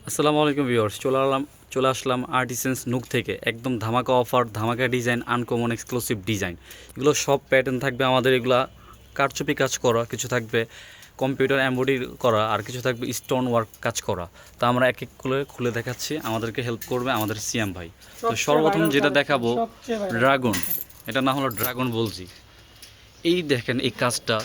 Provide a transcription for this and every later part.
আসসালামু আলাইকুম ভিউয়ার্স, চলে আসলাম আর্টিসেন্স নুক থেকে। একদম ধামাকা অফার, ধামাকা ডিজাইন, আনকমন এক্সক্লুসিভ ডিজাইন। এগুলো সব প্যাটার্ন থাকবে আমাদের, এগুলা কারচুপি কাজ করা, কিছু থাকবে কম্পিউটার এমব্রয়ডারি করা, আর কিছু থাকবে স্টোন ওয়ার্ক কাজ করা। তা আমরা এক এক করে খুলে দেখাচ্ছি, আমাদেরকে হেল্প করবে আমাদের সিয়াম ভাই। তো সর্বপ্রথম যেটা দেখাবো ড্রাগন, এটা না হলো ড্রাগন বলছি। এই দেখেন এই কাজটা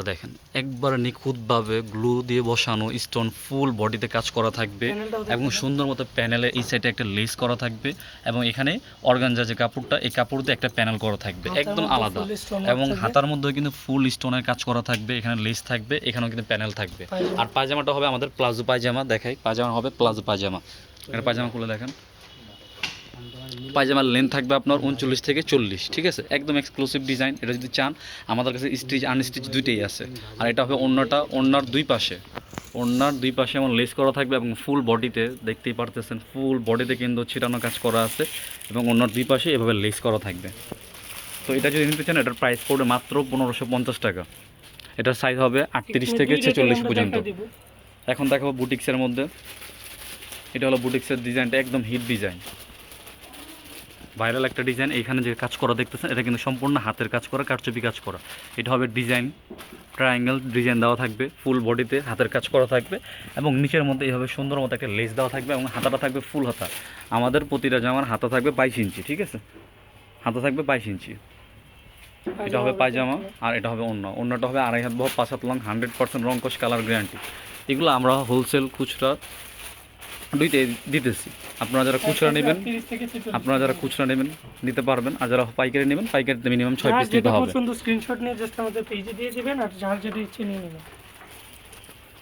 দেখেন, একবারে নিখুঁতভাবে গ্লু দিয়ে বসানো, স্টোন ফুল বডিতে কাজ করা থাকবে এবং সুন্দর মতো প্যানেলে এই সাইডে একটা লেস করা থাকবে এবং এখানে অর্গানজা যে কাপড়টা, এই কাপড় দিয়ে একটা প্যানেল করা থাকবে একদম আলাদা। এবং হাতার মধ্যে কিন্তু ফুল স্টোনের কাজ করা থাকবে, এখানে লেস থাকবে, এখানেও কিন্তু প্যানেল থাকবে। আর পায়জামাটা হবে আমাদের প্লাজো পায়জামা। দেখাই, পায়জামা হবে প্লাজো পায়জামা। এটা পায়জামা খুলে দেখেন, পায়জামার লেন্থ থাকবে আপনার 39 থেকে 40, ঠিক আছে? একদম এক্সক্লুসিভ ডিজাইন। এটা যদি চান, আমাদের কাছে স্টিচ আনস্টিচ দুইটাই আছে। আর এটা হবে ওড়নার দুই পাশে এমন লেস করা থাকবে এবং ফুল বডিতে দেখতেই পারতেছেন, ফুল বডিতে কিন্তু ছিটানো কাজ করা আছে এবং ওড়নার দুই পাশে এভাবে লেস করা থাকবে। তো এটা যদি নিতে চান, এটার প্রাইস পড়বে মাত্র 1550 টাকা। এটার সাইজ হবে 38 থেকে 46 পর্যন্ত। এখন দেখাবো বুটিক্সের মধ্যে। এটা হলো বুটিক্সের ডিজাইনটা, একদম হিট ডিজাইন, ভাইরাল একটা ডিজাইন। এইখানে যে কাজ করা দেখতেছেন, এটা কিন্তু সম্পূর্ণ হাতের কাজ করা, কারচুপি কাজ করা। এটা হবে ডিজাইন, ট্রায়াঙ্গেল ডিজাইন দেওয়া থাকবে, ফুল বডিতে হাতের কাজ করা থাকবে এবং নিচের মধ্যে এইভাবে সুন্দর মতো একটা লেস দেওয়া থাকবে এবং হাতাটা থাকবে ফুল হাতা। আমাদের প্রতিটা জামার হাতা থাকবে 22 ইঞ্চি, ঠিক আছে? হাতা থাকবে 22 ইঞ্চি। এটা হবে পায়জামা আর এটা হবে ওড়নাটা হবে 2.5 হাত বহর, 5 হাত লং, 100% রংকশ, কালার গ্যারান্টি। এগুলো আমরা হোলসেল খুচরা দুইটাই দিতেছি। আপনারা যারা খুচরা নেবেন নিতে পারবেন, আর যারা পাইকারি নেবেন, পাইকারিতে মিনিমাম 6 পিস নিতে হবে। পছন্দ স্ক্রিনশট নিয়ে জাস্ট আমাদের পেজে দিয়ে দিবেন, আর যার যেটা ইচ্ছে নিয়ে নেবেন।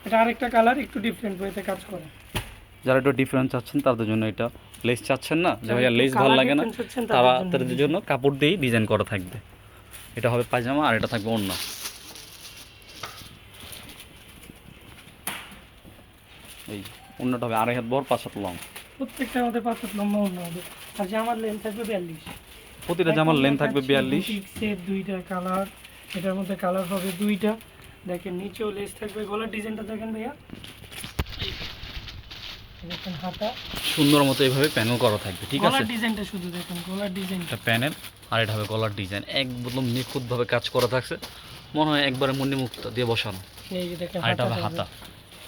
এটা আরেকটা কালার, একটু ডিফারেন্ট ওয়েতে কাজ করে। যারা একটু ডিফারেন্স চাচ্ছেন তাদের জন্য, এটা লেস চাচ্ছেন না যে ভাইয়া লেস ভালো লাগে না, তাদের জন্য কাপড় দিয়েই ডিজাইন করা থাকবে। এটা হবে পায়জামা আর এটা থাকবে ওড়না। এই ওড়নাটা হবে 2.5 হাত বহর, 5 হাত লং। প্রত্যেকটা আমাদের 5 হাত লম্বা ওড়না হবে। আর জামার লেন্থ থাকবে 42। প্রতিটা জামার লেন্থ থাকবে 42। সেট দুইটা কালার, এটার মধ্যে কালার হবে দুইটা। দেখেন নিচেও লেস থাকবে। গলার ডিজাইনটা দেখেন ভাইয়া, দেখেন হাতা সুন্দর মতো এইভাবে প্যানেল করা থাকবে, ঠিক আছে? গলার ডিজাইনটা শুধু দেখেন, গলার ডিজাইনটা প্যানেল আর এটা হবে গলার ডিজাইন, একদম নিখুঁতভাবে কাজ করা থাকছে, মনে হয় একবারে মণিমুক্তা দিয়ে বসানো। এই যে দেখেন, আর এটা হবে হাতা।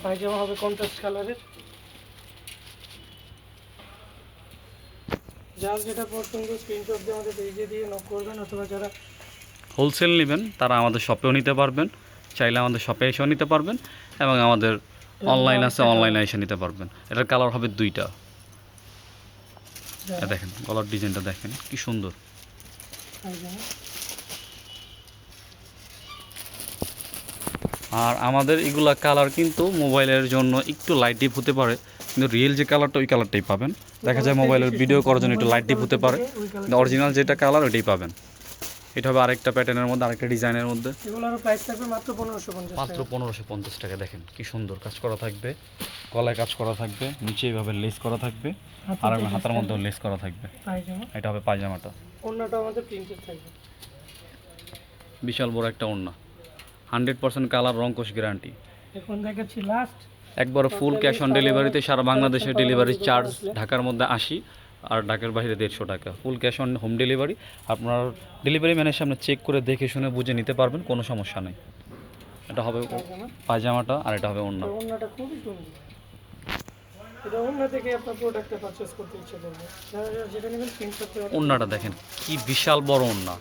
পায়জামা হবে কন্ট্রাস্ট কালারের। যার যেটা পছন্দ স্ক্রিনশট দিয়ে আমাদের পেজে দিয়ে নক করবেন, অথবা যারা হোলসেল নেবেন তারা আমাদের শপেও নিতে পারবেন, চাইলে আমাদের শপে এসেও নিতে পারবেন এবং আমাদের অনলাইন আছে, অনলাইনে এসে নিতে পারবেন। এটার কালার হবে দুইটা। দেখেন গলার ডিজাইনটা দেখেন কি সুন্দর। আর আমাদের এগুলা কালার কিন্তু মোবাইলের জন্য একটু লাইট ডিপ হতে পারে, কিন্তু রিয়েল যে কালারটা ওই কালারটাই পাবেন। দেখা যায় মোবাইলের ভিডিও করার জন্য একটু লাইট ডিপ হতে পারে, কিন্তু অরিজিনাল যেটা কালার ওইটাই পাবেন। এটা হবে আরেকটা প্যাটার্নের মধ্যে, আরেকটা ডিজাইনের মধ্যে। এগুলোর প্রাইস থাকবে মাত্র 1550 মাত্র 1550 টাকা। দেখেন কি সুন্দর কাজ করা থাকবে, গলায় কাজ করা থাকবে, নিচে এইভাবে লেস করা থাকবে আর হাতার মধ্যেও লেস করা থাকবে। এটা হবে পায়জামাটা। ওড়নাটা আমাদের প্রিন্টেড থাকবে, বিশাল বড় একটা ওড়না, 100% কালার, রংকশ গ্যারান্টি। এখন দেখাচ্ছি লাস্ট একবার ফুল ক্যাশ অন ডেলিভারিতে, সারা বাংলাদেশে ডেলিভারি চার্জ ঢাকার মধ্যে 80 আর ঢাকার বাইরে 150 টাকা। Full cash on home delivery. আপনার ডেলিভারি ম্যানের সামনে চেক করে দেখে শুনে বুঝে নিতে পারবেন, কোনো সমস্যা নেই। এটা হবে পায়জামাটা আর এটা হবে ওড়না। ওড়নাটা খুবই সুন্দর। এটা ওড়না থেকে আপনার প্রোডাক্টটা পারচেজ করতে ইচ্ছে করবে, যেটা নেবেন স্ক্রিনশট দিয়ে। ওড়নাটা দেখেন কি বিশাল বড় ওড়না।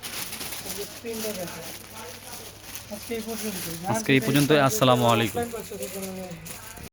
আজকে এই পর্যন্তই। আসসালামু আলাইকুম।